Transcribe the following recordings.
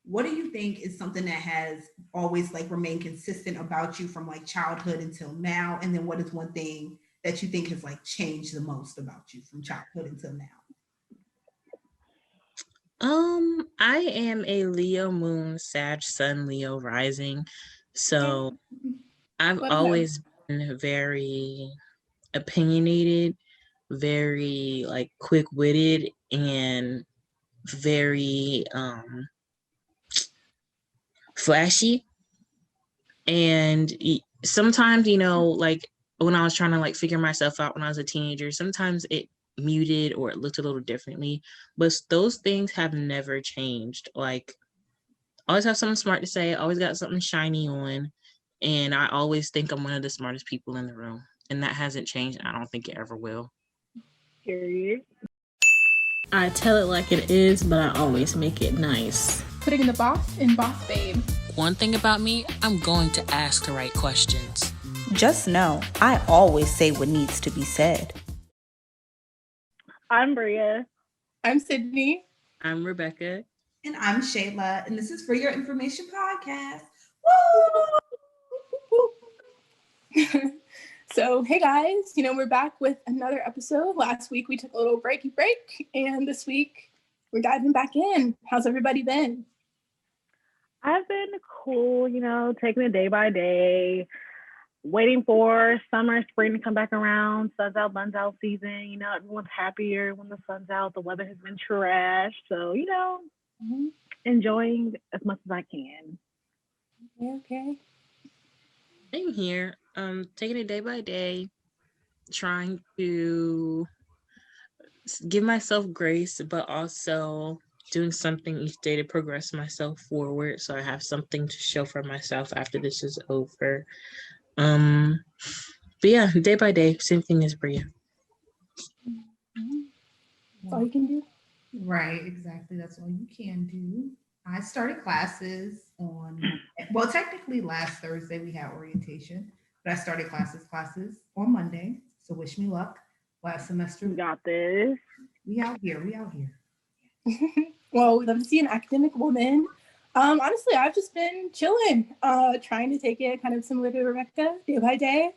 what do you think is something that has always like remained consistent about you from like childhood until now? And then what is one thing that you think has like changed the most about you from childhood until now? I am a Leo moon, Sag sun, Leo rising. So I've Let 'em know. always been very opinionated, very like quick-witted, and very flashy. And sometimes, like when I was trying to like figure myself out when I was a teenager, sometimes it muted or it looked a little differently. But those things have never changed. Like, always have something smart to say, always got something shiny on. And I always think I'm one of the smartest people in the room. And that hasn't changed. I don't think it ever will. Period. I tell it like it is, but I always make it nice. Putting the boss in boss babe. One thing about me, I'm going to ask the right questions. Just know, I always say what needs to be said. I'm Bria. I'm Sydney. I'm Rebecca. And I'm Shayla, and this is For Your Information Podcast. Woo! So, hey guys, we're back with another episode. Last week we took a little break, and this week we're diving back in. How's everybody been? I've been cool, taking it day by day, waiting for summer, spring to come back around, sun's out, buns out season. Everyone's happier when the sun's out. The weather has been trash. So, enjoying as much as I can. Okay. Same here. Taking it day by day, trying to give myself grace, but also doing something each day to progress myself forward, so I have something to show for myself after this is over. But yeah, day by day, same thing as Bria. That's all you can do. Right, exactly. That's all you can do. I started classes well, technically last Thursday we had orientation, but I started classes on Monday. So wish me luck. Last semester. We got this. We out here. Well, we'd love to see an academic woman. Honestly, I've just been chilling, trying to take it kind of similar to Rebecca, day by day.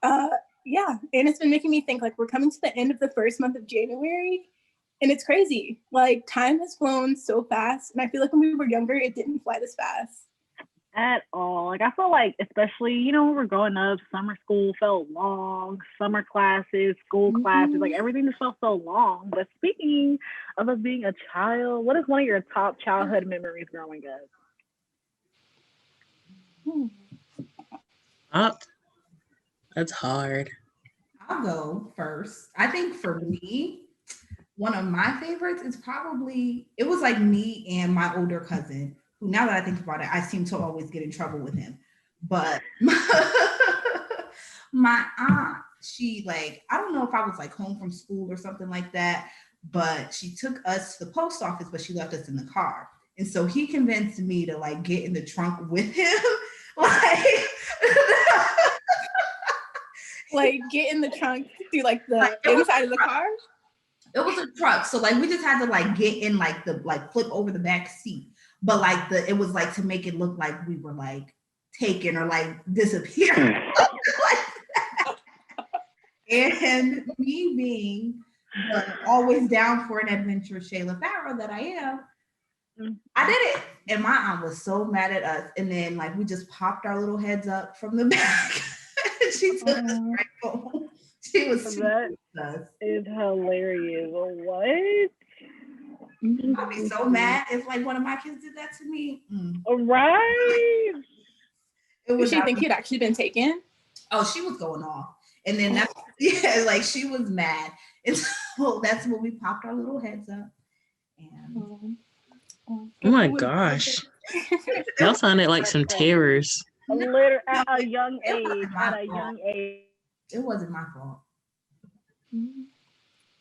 Yeah, and it's been making me think like we're coming to the end of the first month of January, and it's crazy. Like time has flown so fast, and I feel like when we were younger, it didn't fly this fast. At all. Like I feel like, especially, when we're growing up, summer school felt long, summer classes, school classes, like everything just felt so long. But speaking of us being a child, what is one of your top childhood memories growing Up. That's hard. I'll go first. I think for me, one of my favorites is probably, it was like me and my older cousin, who now that I think about it, I seem to always get in trouble with him. But my aunt, she like, I don't know if I was like home from school or something like that, but she took us to the post office, but she left us in the car. And so he convinced me to like get in the trunk with him. Like get in the trunk through like the inside of the car. It was a truck, so like we just had to like get in like the like flip over the back seat, but like it was like to make it look like we were like taken or like disappearing. And me being the always down for an adventure Shayla Farrow that I am, I did it, and my aunt was so mad at us. And then like we just popped our little heads up from the back. She took us right home. She was That is hilarious. What? I'd be so mad if like one of my kids did that to me. Right. Did she think you'd actually been taken? Oh, she was going off. And then that's like she was mad. And so that's when we popped our little heads up. And oh my gosh. Y'all sounded like some terrors. At a young age. It wasn't my fault.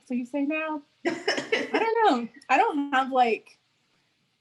So you say now? I don't know. I don't have like,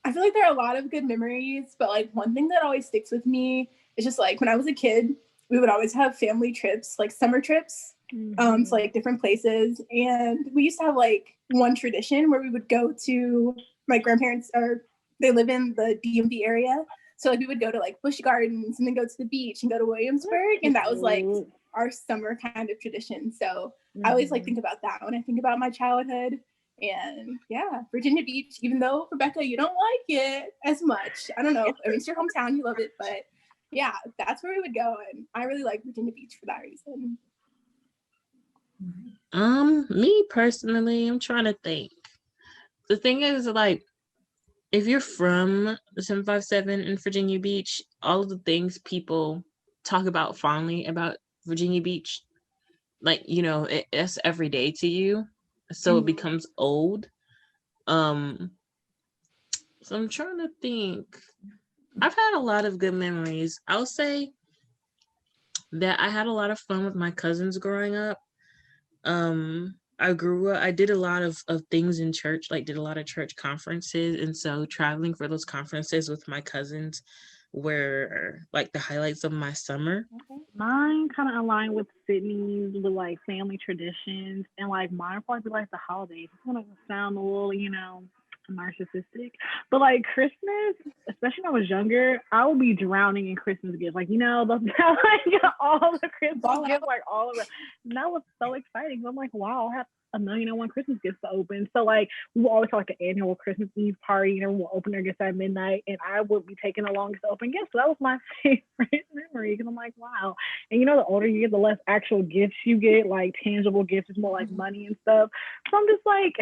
I feel like there are a lot of good memories, but like one thing that always sticks with me is just like when I was a kid, we would always have family trips, like summer trips, to like different places. And we used to have like one tradition where we would go to my grandparents' or they live in the DMV area. So like we would go to like Busch Gardens and then go to the beach and go to Williamsburg. And that was like our summer kind of tradition. So I always like think about that when I think about my childhood. And yeah, Virginia Beach, even though Rebecca, you don't like it as much. I don't know. I mean, it's your hometown, you love it, but yeah, that's where we would go. And I really like Virginia Beach for that reason. Me personally, I'm trying to think. The thing is, like, if you're from the 757 in Virginia Beach, all of the things people talk about fondly about Virginia Beach, like, you know, it's every day to you. So it becomes old. So I'm trying to think. I've had a lot of good memories. I'll say that I had a lot of fun with my cousins growing up. I did a lot of things in church, like did a lot of church conferences. And so traveling for those conferences with my cousins were like the highlights of my summer. Mine kind of aligned with Sydney's with like family traditions, and like mine probably be like the holidays. It's gonna sound a little, you know, narcissistic, but like Christmas, especially when I was younger, I would be drowning in Christmas gifts. Like, you know, like all the Christmas gifts, like all around. And that was so exciting. I'm like, wow, I have 1,000,001 Christmas gifts to open. So like we always have like an annual Christmas Eve party, and everyone will open their gifts at midnight, and I would be taking the longest to open gifts. So that was my favorite memory, because I'm like, wow. And you know, the older you get, the less actual gifts you get, like tangible gifts. It's more like money and stuff. So I'm just like,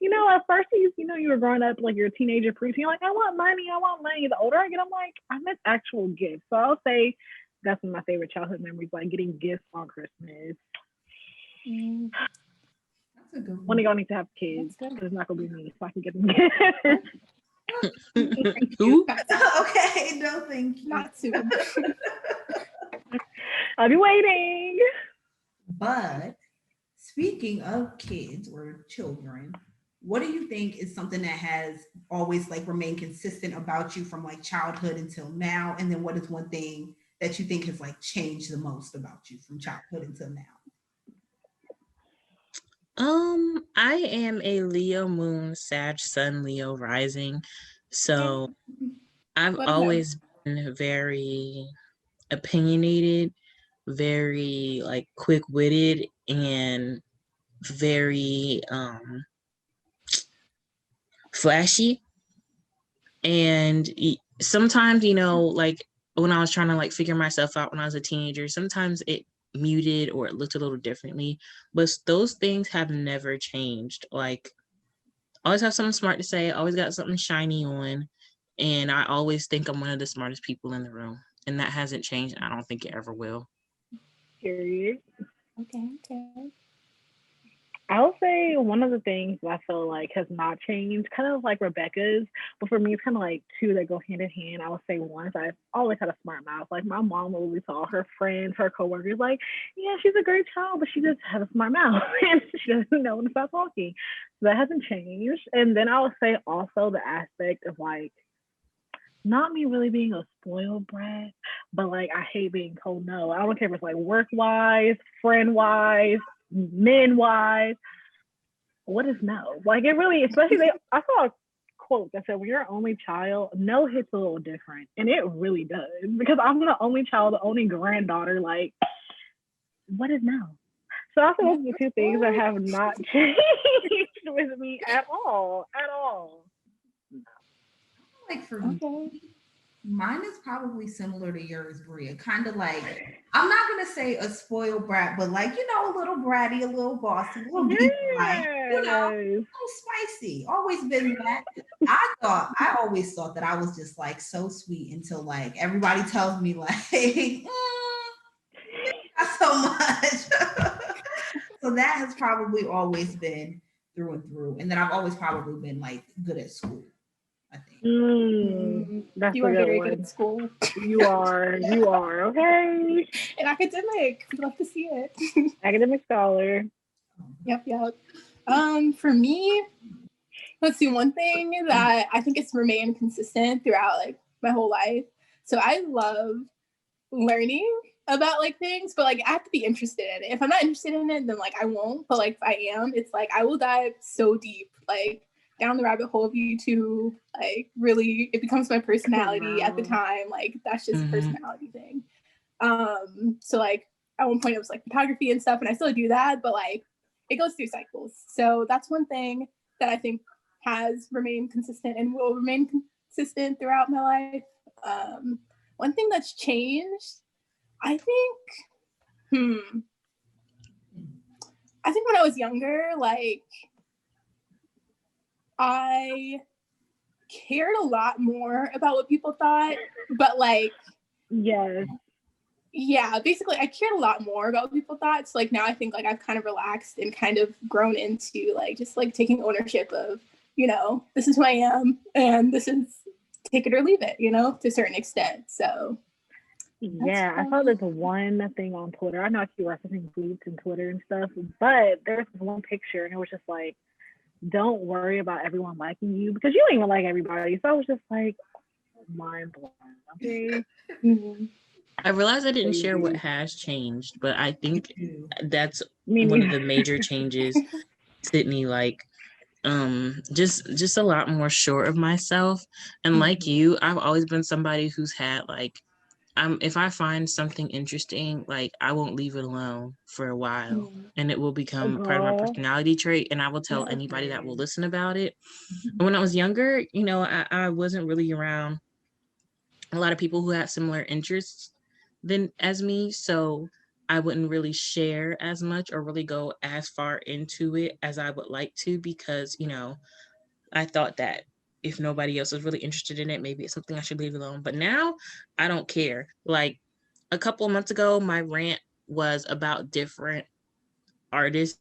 you know, at first, you know, you were growing up, like you're a teenager, preteen, you're like, I want money. The older I get, I'm like, I miss actual gifts. So I'll say that's one of my favorite childhood memories, like getting gifts on Christmas. That's a good one. One of y'all need to have kids, because it's not going to be me, so I can get them gifts. Who? Okay, no, thank you. Not soon. I'll be waiting. But speaking of kids or children, what do you think is something that has always like remained consistent about you from like childhood until now? And then what is one thing that you think has like changed the most about you from childhood until now? I am a Leo moon, Sag sun, Leo rising. So I've always been very opinionated, very like quick-witted, and very flashy. And sometimes, you know, like when I was trying to like figure myself out when I was a teenager, sometimes it muted or it looked a little differently, but those things have never changed. Like, always have something smart to say, always got something shiny on, and I always think I'm one of the smartest people in the room, and that hasn't changed. I don't think it ever will. Period. Okay. I'll say one of the things that I feel like has not changed, kind of like Rebecca's, but for me, it's kind of like two that go hand in hand. I would say one is I've always had a smart mouth. Like my mom will always tell her friends, her coworkers, like, yeah, she's a great child, but she just has a smart mouth and she doesn't know when to stop talking. So that hasn't changed. And then I would say also the aspect of like, not me really being a spoiled brat, but like I hate being told no. I don't care if it's like work-wise, friend-wise, men-wise. What is no? Like it really, especially I saw a quote that said, when you're an only child, no hits a little different. And it really does. Because I'm the only child, the only granddaughter, like, what is no? So I think those are the two things that have not changed with me at all. Like for me, mine is probably similar to yours, Bria. Kind of like, I'm not gonna say a spoiled brat, but like, you know, a little bratty, a little bossy, a little like, you know, a little spicy. Always been that. I always thought that I was just like so sweet until like everybody tells me like, not so much. So that has probably always been through and through. And then I've always probably been like good at school, I think. That's you are very good at school. You are, okay. And academic, I'd love to see it. Academic scholar. Yep. For me, let's see, one thing that I think has remained consistent throughout like my whole life. So I love learning about like things, but like I have to be interested in it. If I'm not interested in it, then like I won't. But like if I am, it's like I will dive so deep. Like down the rabbit hole of YouTube. Like really, it becomes my personality at the time. Like that's just a personality thing. So like at one point it was like photography and stuff, and I still do that, but like it goes through cycles. So that's one thing that I think has remained consistent and will remain consistent throughout my life. One thing that's changed, I think when I was younger, like I cared a lot more about what people thought, but like basically I cared a lot more about what people thought. So like now I think like I've kind of relaxed and kind of grown into like just like taking ownership of, you know, this is who I am and this is take it or leave it, you know, to a certain extent. So yeah, I saw this one thing on Twitter. I know I keep referencing tweets and Twitter and stuff, but there's one picture and it was just like, don't worry about everyone liking you because you don't even like everybody. So I was just like, mind blown. Okay. I realized I didn't share what has changed, but I think that's one of the major changes. Sydney, like, just a lot more sure of myself. And like you, I've always been somebody who's had like, if I find something interesting, like I won't leave it alone for a while, and it will become part of my personality trait. And I will tell anybody that will listen about it. And when I was younger, you know, I wasn't really around a lot of people who had similar interests as me, so I wouldn't really share as much or really go as far into it as I would like to, because, you know, I thought that if nobody else is really interested in it, maybe it's something I should leave alone. But now I don't care. Like a couple of months ago, my rant was about different artists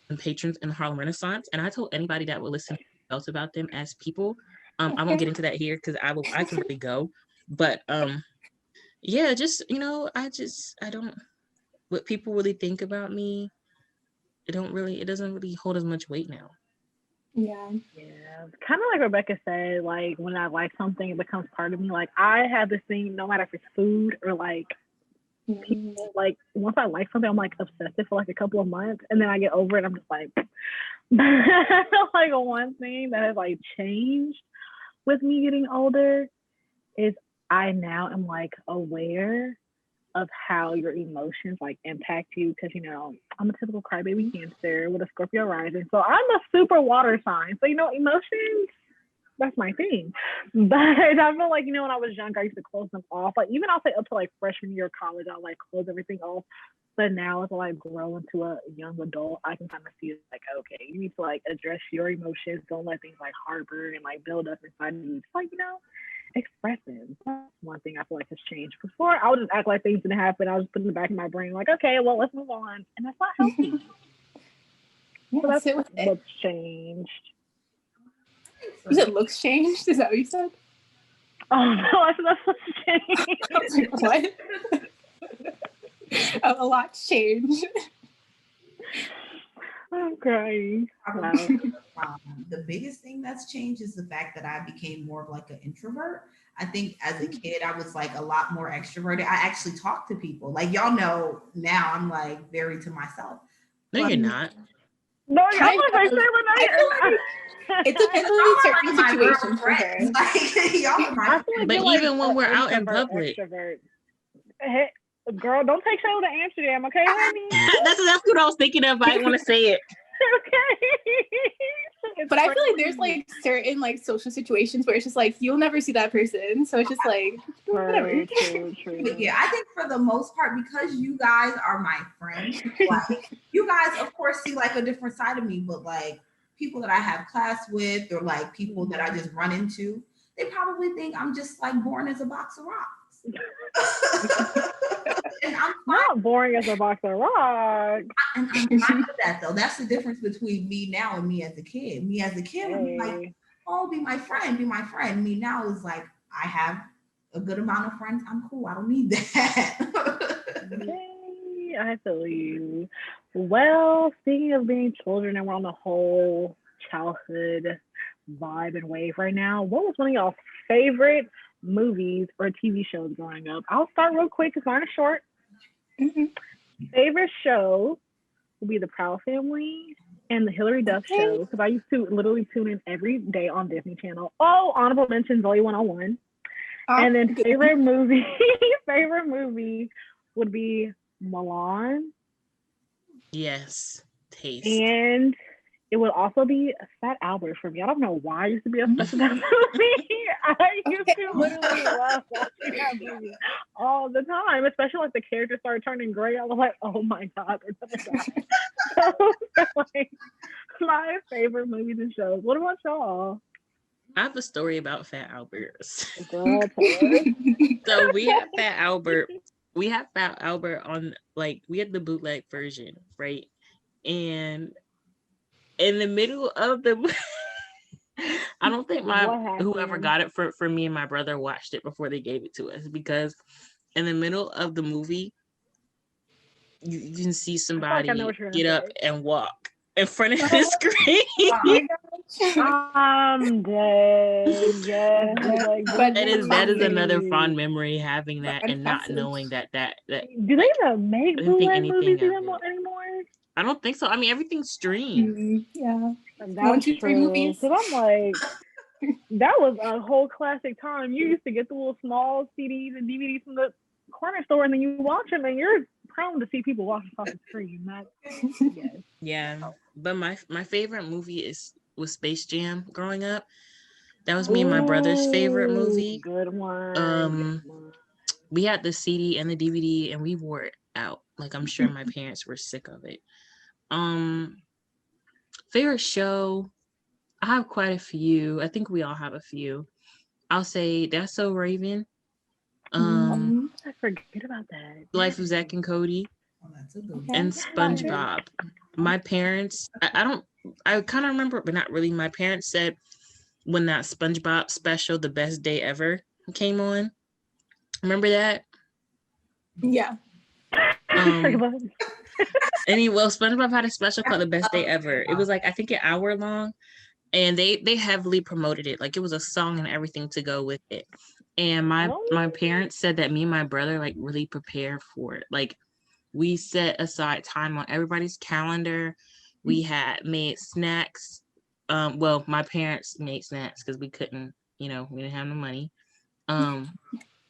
and patrons in the Harlem Renaissance. And I told anybody that would listen else about them as people. I won't get into that here because I can really go. But yeah, just, you know, I don't, what people really think about me, it doesn't really hold as much weight now. Yeah. Kind of like Rebecca said, like when I like something, it becomes part of me. Like I have this thing, no matter if it's food or like people, like once I like something, I'm like obsessive for like a couple of months, and then I get over it. I'm just like, like one thing that has like changed with me getting older is I now am like aware of how your emotions like impact you, because you know I'm a typical crybaby Cancer with a Scorpio rising, so I'm a super water sign, so you know emotions, that's my thing. But I feel like, you know, when I was younger I used to close them off, like even I'll say up to like freshman year of college I'll like close everything off, but now as I like grow into a young adult I can kind of see like, okay, you need to like address your emotions, don't let things like harbor and like build up inside of you, just like, you know, expressing. That's one thing I feel like has changed. Before I would just act like things didn't happen. I was just putting it back in my brain like, okay, well, let's move on, and that's not healthy. So that's what's changed. You said looks changed? Is that what you said? Oh no, I said that's what's changed. What? A lot's changed. I'm crying. Wow. The biggest thing that's changed is the fact that I became more of like an introvert. I think as a kid, I was like a lot more extroverted. I actually talk to people. Like y'all know now I'm like very to myself. No, you're not. No, I'm like it depends on certain situations for her. But even when we're out in public. Hey, girl, don't take shade to Amsterdam, okay, honey? That's what I was thinking of. I didn't want to say it. Okay. But I feel like there's like certain like social situations where it's just like you'll never see that person, so it's just like whatever. True. Yeah, I think for the most part, because you guys are my friends, like you guys of course see like a different side of me, but like people that I have class with or like people that I just run into, they probably think I'm just like born as a box of rocks. And I'm not boring as a box of rocks. And I'm fine with that though. That's the difference between me now and me as a kid. Me as a kid would be like, oh, be my friend. Me now is like, I have a good amount of friends. I'm cool. I don't need that. Okay, I feel you. Well, speaking of being children, and we're on the whole childhood vibe and wave right now, what was one of y'all's favorite movies or TV shows growing up? I'll start real quick because mine are short. Favorite show will be The Proud Family and the Hillary Duff Show, because I used to literally tune in every day on Disney Channel. Oh, honorable mention, Zoe 101. And then favorite movie would be Milan. Yes, taste. And it would also be Fat Albert for me. I don't know why I used to be obsessed with that movie. I used to literally love watching that movie all the time, especially like the characters started turning gray. I was like, oh my God, they're gonna die. So, like, my favorite movies and shows. What about y'all? I have a story about Fat Albert. Girl, So we had Fat Albert. We had Fat Albert on, like, we had the bootleg version, right? And in the middle of the I don't think whoever got it for me and my brother watched it before they gave it to us, because in the middle of the movie you can see somebody get up and walk in front of the screen. I'm dead. Yes. Like, that is another fond memory, having that and not knowing that do they even make bootleg movies anymore? I don't think so. I mean, everything's streamed. Yeah. That's 1, 2, 3 movies. So I'm like, that was a whole classic time. You used to get the little small CDs and DVDs from the corner store, and then you watch them, and you're prone to see people walking across the screen. Yeah. But my favorite movie was Space Jam growing up. That was me and my brother's favorite movie. Good one. We had the CD and the DVD, and we wore it out. Like, I'm sure my parents were sick of it. Favorite show, I have quite a few. I think we all have a few. I'll say That's So Raven. I forget about that. Life of Zack and Cody. That's a good and SpongeBob. My parents, I kind of remember, but not really. My parents said when that SpongeBob special, The Best Day Ever, came on. Remember that? Yeah. Anyway, SpongeBob had a special called The Best Day Ever. It was like, I think, an hour long, and they heavily promoted it. Like, it was a song and everything to go with it. And my parents said that me and my brother like really prepared for it. Like, we set aside time on everybody's calendar. We had made snacks. Well, my parents made snacks because we couldn't, we didn't have no money.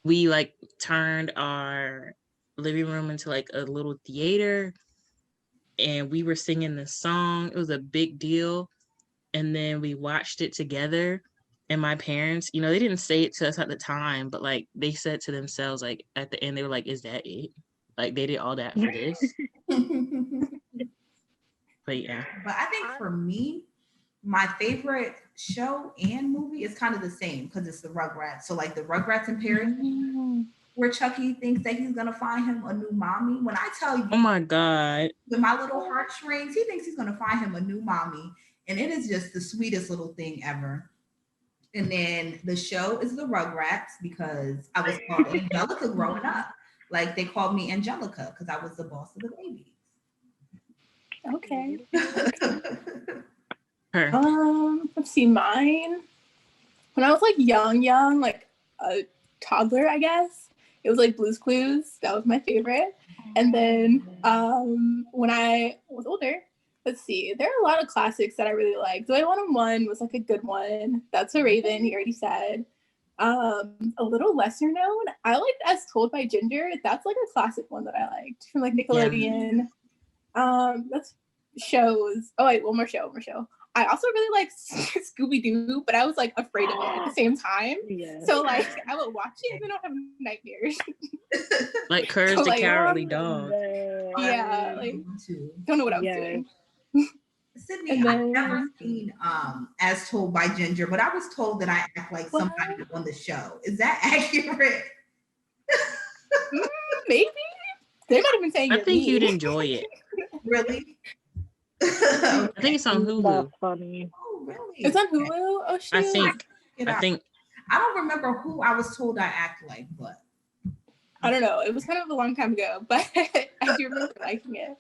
We like turned our living room into like a little theater, and we were singing the song. It was a big deal. And then we watched it together. And my parents, they didn't say it to us at the time, but like they said to themselves, like at the end, they were like, is that it? Like, they did all that for this. But yeah. But I think for me, my favorite show and movie is kind of the same because it's the Rugrats. So like the Rugrats in Paris, where Chucky thinks that he's gonna find him a new mommy. When I tell you, oh my God, with my little heartstrings, he thinks he's gonna find him a new mommy, and it is just the sweetest little thing ever. And then the show is the Rugrats because I was called Angelica growing up. Like, they called me Angelica because I was the boss of the babies. Okay. Her. Let's see, mine. When I was like young, like a toddler, I guess, it was like Blue's Clues. That was my favorite. And then when I was older, let's see, there are a lot of classics that I really like. Zoe 101 was like a good one. That's a Raven, he already said. A little lesser known, I liked As Told by Ginger. That's like a classic one that I liked from like Nickelodeon. Yeah. That's shows. Oh wait, one more show. I also really like Scooby-Doo, but I was like afraid of it at the same time. Yeah. So like I would watch it and then I'd have nightmares. Like Courage the Cowardly Dog. Yeah, like don't know what I was doing. Sydney, I've never seen As Told by Ginger, but I was told that I act like somebody on the show. Is that accurate? Maybe. They might have been saying I think you'd enjoy it. Really? I think it's on Hulu. That's funny. Oh, really? It's on Hulu? Oh, shit. I think. I don't remember who I was told I act like, but. I don't know. It was kind of a long time ago, but I do remember liking it.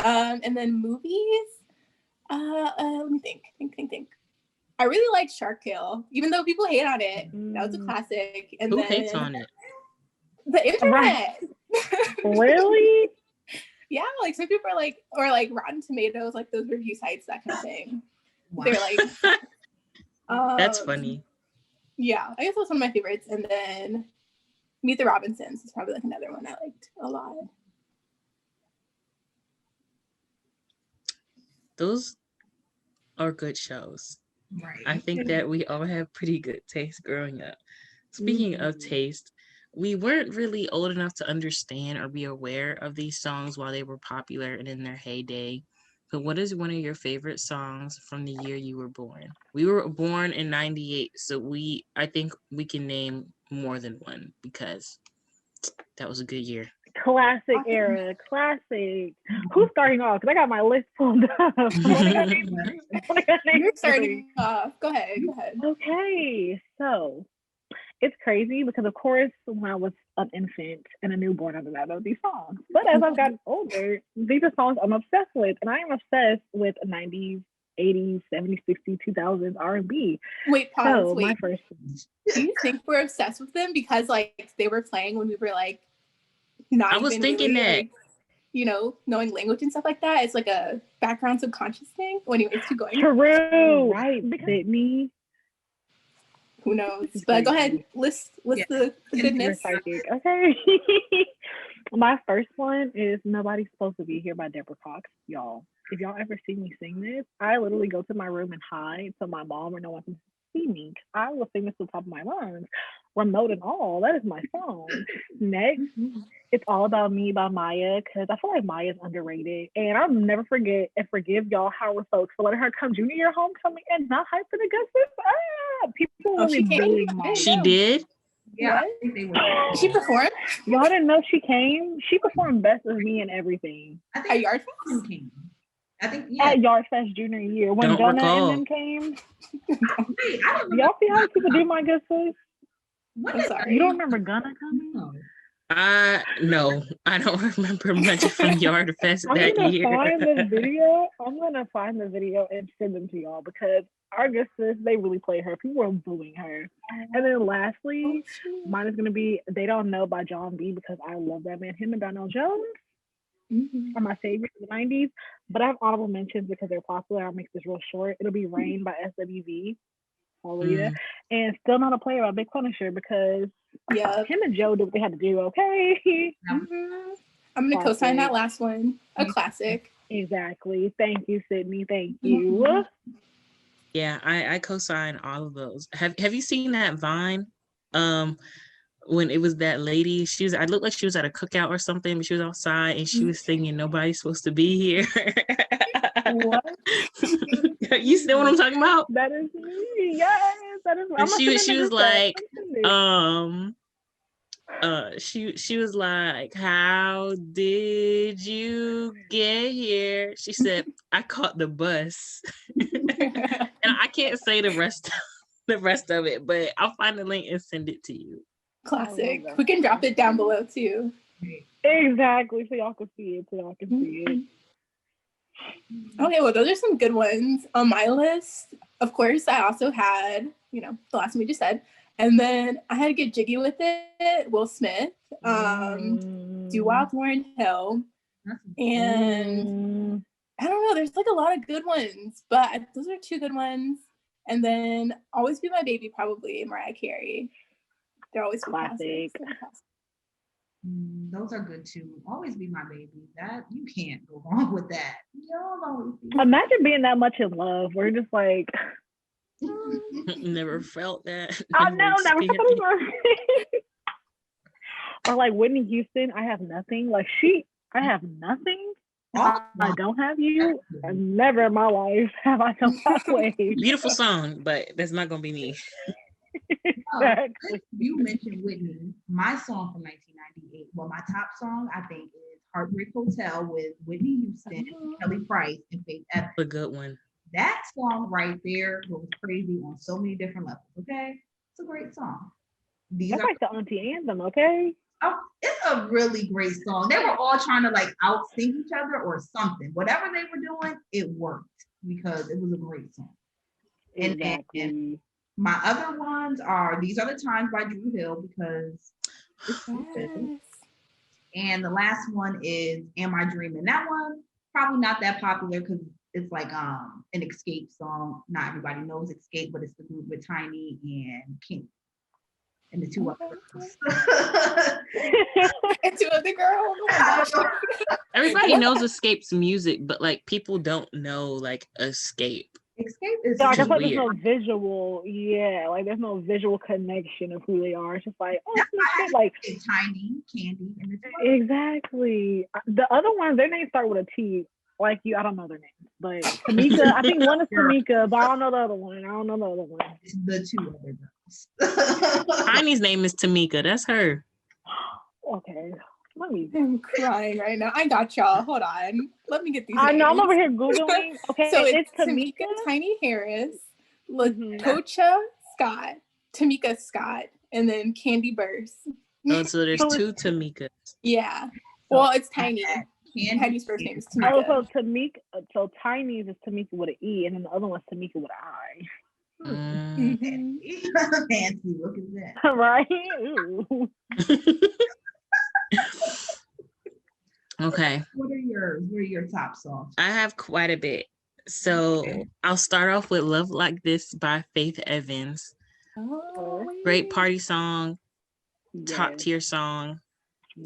And then movies. Let me think. I really liked Shark Tale, even though people hate on it. That was a classic. And who hates on it? The internet. Really? Yeah, like some people are like, or like Rotten Tomatoes, like those review sites, that kind of thing. Wow. They're like, That's funny. Yeah, I guess that's one of my favorites. And then Meet the Robinsons is probably like another one I liked a lot. Those are good shows. Right. I think that we all have pretty good taste growing up. Speaking of taste, we weren't really old enough to understand or be aware of these songs while they were popular and in their heyday. But what is one of your favorite songs from the year you were born? We were born in 98, so I think we can name more than one because that was a good year. Classic era, classic. Who's starting off? Because I got my list pulled up. You're starting off. Go ahead. Okay, so it's crazy because, of course, when I was an infant and a newborn, I did not know these songs. But as I've gotten older, these are songs I'm obsessed with, and I am obsessed with 90s, 80s, 70s, 60s, 2000s R&B. Wait, pause. So, wait. my first. Do you think we're obsessed with them because like they were playing when we were like not? I was thinking really, that. like, you know, knowing language and stuff like that. It's like a background subconscious thing. Well, anyways, keep going. True, right, Sydney. Who knows? But go ahead, list the goodness. Okay. My first one is Nobody's Supposed to Be Here by Deborah Cox. Y'all, if y'all ever see me sing this, I literally go to my room and hide so my mom or no one can see me. I will sing this to the top of my lungs, remote and all. That is my song. Next, It's All About Me by Maya, because I feel like Maya's underrated. And I'll never forget and forgive y'all Howard folks for letting her come junior year homecoming and not hype for the Gusses. People will be booing Maya. She did? Yeah, She performed? Y'all didn't know she came? She performed Best of Me and everything. I think At Yard Fest? I think, At Yard Fest junior year when Don't Gunna recall. and them came. Wait, I don't Y'all see how people do my Gusses? I'm sorry. You don't remember Gunna coming? know. No, I don't remember much from Yard Fest I'm that gonna year. find the video. I'm gonna find the video and send them to y'all because our good sis, they really play her. People are booing her. And then lastly, mine is gonna be They Don't Know by John B because I love that man. Him and Donnell Jones are my favorites of the 90s. But I have honorable mentions because they're popular. I'll make this real short. It'll be Rain by SWV. Hallelujah. And Still Not a Player by Big Punisher because him and Joe did what they had to do, okay? I'm gonna co-sign that last one. A classic. Exactly. Thank you, Sydney. Thank you. Yeah, I co-sign all of those. Have you seen that Vine? When it was that lady, I looked like she was at a cookout or something, but she was outside and she was singing Nobody's Supposed to Be Here. What? You see what I'm talking about? That is me. Yes, that is. And she was like, she was like, how did you get here? She said, I caught the bus. And I can't say the rest of it, but I'll find the link and send it to you. Classic. We can drop it down below too. Exactly, so y'all can see it. Okay, well, those are some good ones on my list. Of course, I also had, the last one we just said, and then I had to get jiggy with it. Will Smith, Doo-Wop, Lauryn Hill, and I don't know. There's like a lot of good ones, but those are two good ones. And then Always Be My Baby, probably Mariah Carey. They're always classic. Those are good too. Always Be My Baby. That you can't go wrong with that. Imagine being that much in love. We're just like never felt that. I know, never felt it. Or like Whitney Houston, I have nothing. Like I have nothing. I don't have you. Never in my life have I felt that way. Beautiful song, but that's not gonna be me. Exactly. You mentioned Whitney. My song from 1998. Well, my top song I think is "Heartbreak Hotel" with Whitney Houston, Kelly Price, and Faith Evans. A good one. That song right there goes crazy on so many different levels. Okay, it's a great song. That's like the auntie anthem. Okay. Oh, it's a really great song. They were all trying to like out-sing each other or something. Whatever they were doing, it worked because it was a great song. Exactly. And my other ones are These Are the Times by Drew Hill because it's And the last one is Am I Dreaming? That one, probably not that popular because it's like an Escape song. Not everybody knows Escape, but it's the group with Tiny and King. And the two other girls. And two other girls. Oh my gosh. Everybody knows Escape's music, but like people don't know like Escape. Escape is I guess like weird. there's no visual, like there's no visual connection of who they are. It's just like, oh, it's like Tiny, Candy, and the two exactly. The other ones, their names start with a T. Like you, I don't know their names, but Tamika, I think one is Tamika, but I don't know the other one. It's the two other girls. Tiny's name is Tamika. That's her. Okay. I'm crying right now. I got y'all. Hold on. Let me get these. I know. names. I'm over here Googling. Okay. So it's Tamika Tiny Harris, Latocha Scott, Tamika Scott, and then Candy Burst. Oh, so there's two Tamikas. Yeah. Well, it's Tiny. Tiny's first name is Tamika. Oh, so Tamika. So Tiny's is Tamika with an E, and then the other one's Tamika with an I. Fancy, look at that. Right? Okay. What are your top songs? I have quite a bit. So I'll start off with Love Like This by Faith Evans. Great party song, top tier song.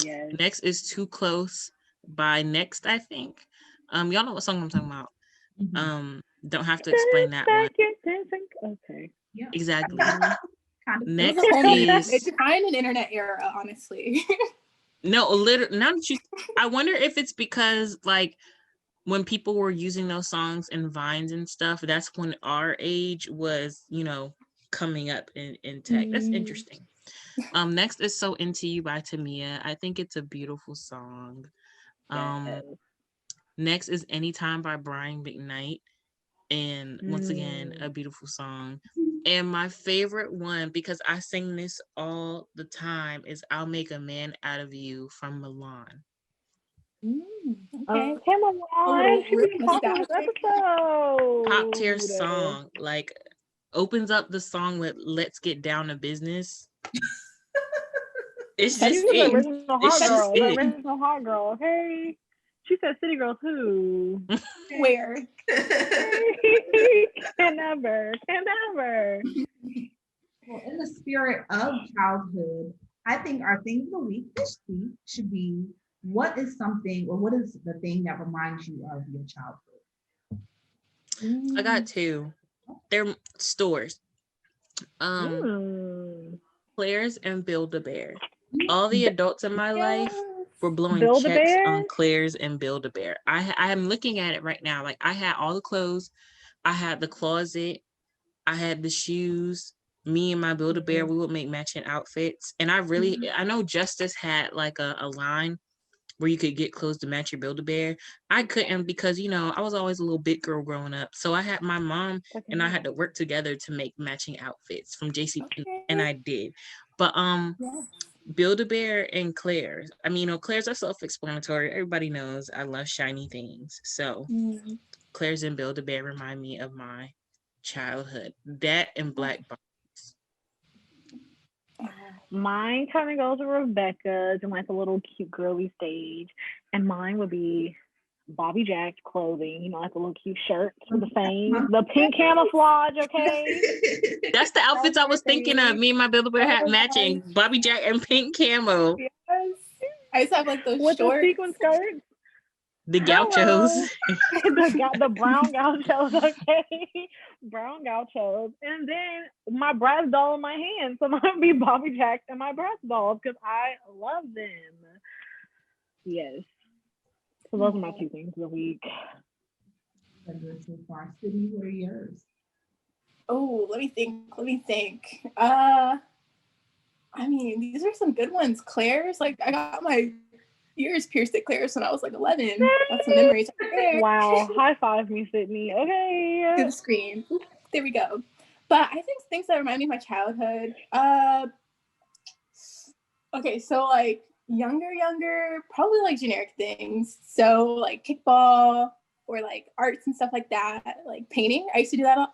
Yes. Next is Too Close by Next, I think. Y'all know what song I'm talking about. Don't have to explain that one. Okay. Yeah. Exactly. Next is it's kind of an internet era, honestly. No, literally. Now that I wonder if it's because like when people were using those songs in Vines and stuff, that's when our age was, coming up in tech. That's interesting. Next is So Into You by Tamia. I think it's a beautiful song. Next is Anytime by Brian McKnight. And once again, a beautiful song. And my favorite one, because I sing this all the time, is I'll Make a Man Out of You from Milan. Okay. Top tier song. Like, opens up the song with Let's Get Down to Business. It's just it. The original hot girl. Okay. She said City Girl too. Where? Can never. Well, in the spirit of childhood, I think our thing of the week this week should be what is the thing that reminds you of your childhood? I got two. They're stores. Claire's and Build-A-Bear. All the adults in my life were blowing checks on Claire's and Build-A-Bear. I am looking at it right now. Like I had all the clothes, I had the closet, I had the shoes. Me and my Build-A-Bear, we would make matching outfits. And I know Justice had like a line where you could get clothes to match your Build-A-Bear. I couldn't because, I was always a little big girl growing up. So I had my mom and I had to work together to make matching outfits from JCPenney, and I did. But Build-A-Bear and Claire's. I mean, Claire's are self-explanatory. Everybody knows I love shiny things. So Claire's and Build-A-Bear remind me of my childhood. That and Black Box. Mine kind of goes with Rebecca's in like a little cute girly stage, and mine would be Bobby Jack's clothing, like a little cute shirt with the fangs, the pink camouflage. Okay, that's the outfits I was thinking of. Me and my Build-A-Bear had matching Bobby Jack and pink camo. Yes, I used to have like those with short the sequin skirts. The gauchos. the brown gauchos, okay? Brown gauchos. And then my brass doll in my hand. So mine would be Bobby Jack and my brass dolls because I love them. Yes. So those are my two things of the week. So far, Sydney, what are yours? Oh, let me think. I mean, these are some good ones. Claire's, like I got my ears pierced at Claire's when I was like 11. That's some memories. Wow. High five me, Sydney. Okay. To the screen. Oop, there we go. But I think things that remind me of my childhood. Okay, so like younger, probably like generic things. So like kickball or like arts and stuff like that. Like painting. I used to do that.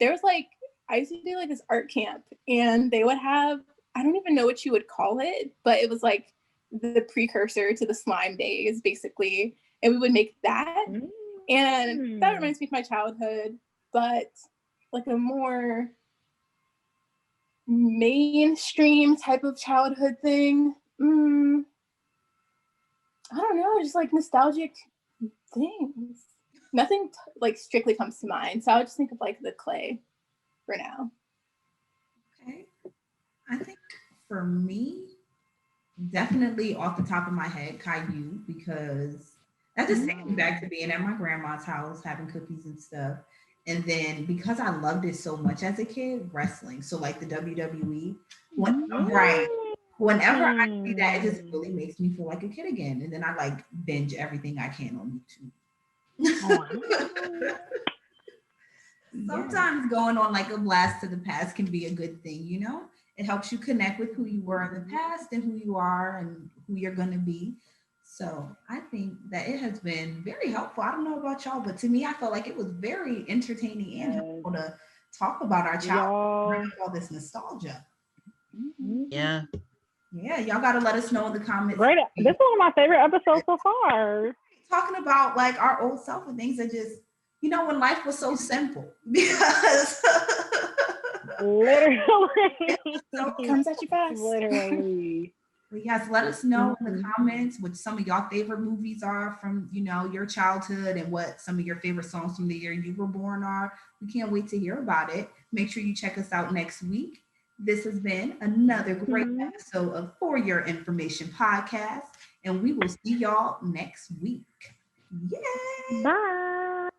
There was like, I used to do like this art camp and they would have, I don't even know what you would call it, but it was like the precursor to the slime days, basically. And we would make that. And that reminds me of my childhood, but like a more mainstream type of childhood thing. I don't know, just like nostalgic things. Nothing like strictly comes to mind. So I would just think of like the clay for now. Okay. I think for me, definitely off the top of my head, Caillou, because that just takes me back to being at my grandma's house, having cookies and stuff. And then because I loved it so much as a kid, wrestling. So like the WWE, right. Whenever I see that, it just really makes me feel like a kid again. And then I like binge everything I can on YouTube. Sometimes going on like a blast to the past can be a good thing, you know? It helps you connect with who you were in the past and who you are and who you're going to be. So I think that it has been very helpful. I don't know about y'all, but to me, I felt like it was very entertaining and helpful to talk about our childhood, all this nostalgia. Yeah. Yeah, y'all got to let us know in the comments. Great. This is one of my favorite episodes so far. Talking about like our old self and things that just, you know, when life was so simple. Because literally. It comes at you fast. Literally. But yes, let us know in the comments what some of y'all favorite movies are from, you know, your childhood and what some of your favorite songs from the year you were born are. We can't wait to hear about it. Make sure you check us out next week. This has been another great episode of For Your Information Podcast, and we will see y'all next week. Yay! Bye.